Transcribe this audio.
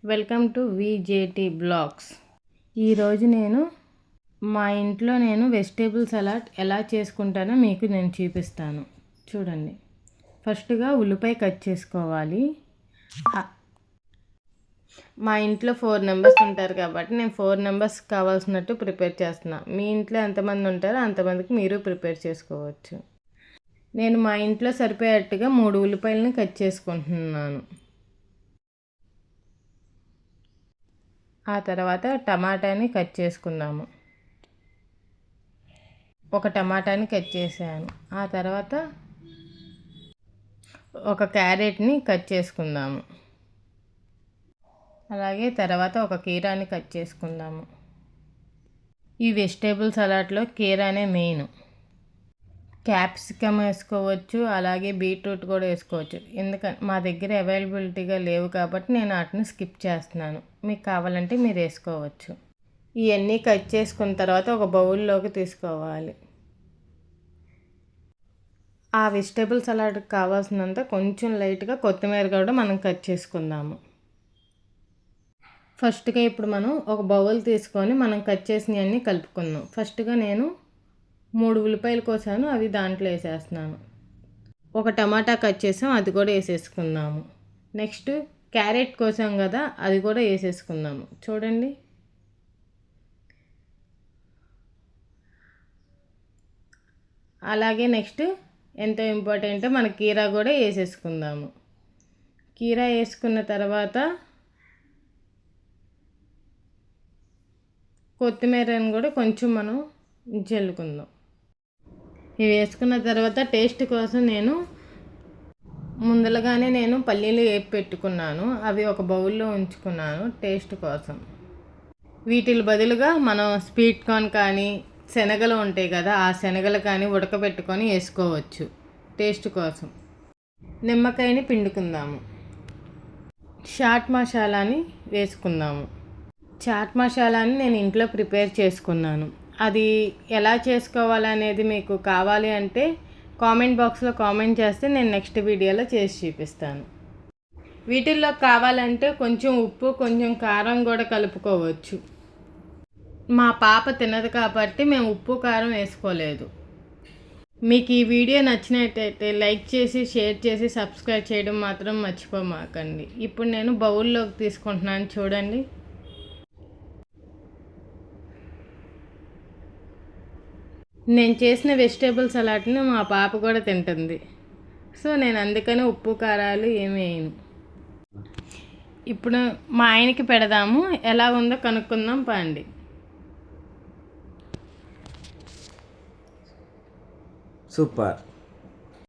Welcome to విజేటి blogs. ఈరోజు మా ఇంట్లో వెజిటేబుల్ సలాడ్ ఎలా చేసుకుంటానో మీకు నేను చూపిస్తాను. చూడండి, ఫస్ట్గా ఉల్లిపాయ కట్ చేసుకోవాలి. మా ఇంట్లో 4 మెంబర్స్ ఉంటారు కాబట్టి నేను 4 మెంబర్స్ కావాల్సినట్టు ప్రిపేర్ చేస్తున్నాను. మీ ఇంట్లో ఎంతమంది ఉంటారో అంతమందికి మీరు ప్రిపేర్ చేసుకోవచ్చు. నేను మా ఇంట్లో సరిపోయేట్టుగా 3 ఉల్లిపాయలను కట్ చేసుకుంటున్నాను. ఆ తర్వాత టమాటాని కట్ చేసుకుందాము. ఒక టమాటాని కట్ చేశాను. ఆ తర్వాత ఒక క్యారెట్ని కట్ చేసుకుందాము. అలాగే తర్వాత ఒక కీరాని కట్ చేసుకుందాము. ఈ వెజిటేబుల్ సలాడ్లో కీరానే మెయిన్. క్యాప్సికమ్ వేసుకోవచ్చు, అలాగే బీట్రూట్ కూడా వేసుకోవచ్చు. ఎందుకంటే మా దగ్గర అవైలబిలిటీగా లేవు కాబట్టి నేను వాటిని స్కిప్ చేస్తున్నాను. మీకు కావాలంటే మీరు వేసుకోవచ్చు. ఇవన్నీ కట్ చేసుకున్న తర్వాత ఒక బౌల్లోకి తీసుకోవాలి. ఆ వెజిటేబుల్ సలాడ్కి కావాల్సినంత కొంచెం లైట్గా కొత్తిమీర కూడా మనం కట్ చేసుకుందాము. ఫస్ట్గా ఇప్పుడు మనం ఒక బౌల్ తీసుకొని మనం కట్ చేసినవన్నీ కలుపుకుందాం. ఫస్ట్గా నేను 3 ఉల్లిపాయలు కోసాను, అవి దాంట్లో వేసేస్తున్నాను. ఒక టమాటా కట్ చేసాం, అది కూడా వేసేసుకుందాము. నెక్స్ట్ క్యారెట్ కోసాం కదా, అది కూడా వేసేసుకుందాము. చూడండి, అలాగే నెక్స్ట్ ఎంతో ఇంపార్టెంట్ మన కీరా కూడా వేసేసుకుందాము. కీరా వేసుకున్న తర్వాత కొత్తిమీరని కూడా కొంచెం మనం జల్లుకుందాం. ఇవి వేసుకున్న తర్వాత టేస్ట్ కోసం ముందరగానే పల్లీలు వేపి పెట్టుకున్నాను. అవి ఒక బౌల్లో ఉంచుకున్నాను టేస్ట్ కోసం. వీటి బదులుగా మనం స్వీట్ కార్న్ కానీ శనగలు ఉంటాయి కదా, ఆ శనగలు కానీ ఉడకబెట్టుకొని వేసుకోవచ్చు టేస్ట్ కోసం. నిమ్మకాయని పిండుకుందాము. చాట్ మసాలాని వేసుకుందాము. చాట్ మసాలాని నేను ఇంట్లో ప్రిపేర్ చేసుకున్నాను. అది ఎలా చేసుకోవాలనేది మీకు కావాలి అంటే కామెంట్ బాక్స్లో కామెంట్ చేస్తే నేను నెక్స్ట్ వీడియోలో చేసి చూపిస్తాను. వీటిల్లో కావాలంటే కొంచెం ఉప్పు, కొంచెం కారం కూడా కలుపుకోవచ్చు. మా పాప తినదు కాబట్టి మేము ఉప్పు కారం వేసుకోలేదు. మీకు ఈ వీడియో నచ్చినట్టయితే లైక్ చేసి, షేర్ చేసి, సబ్స్క్రైబ్ చేయడం మాత్రం మర్చిపోమాకండి. ఇప్పుడు నేను బౌల్లోకి తీసుకుంటున్నాను. చూడండి, నేను చేసిన వెజిటేబుల్ సలాడ్ని మా పాప కూడా తింటుంది. సో నేను అందుకని ఉప్పు కారాలు ఏమి వేయను. ఇప్పుడు మా ఆయనకి పెడదాము, ఎలా ఉందో కనుక్కుందాం పండి. సూపర్.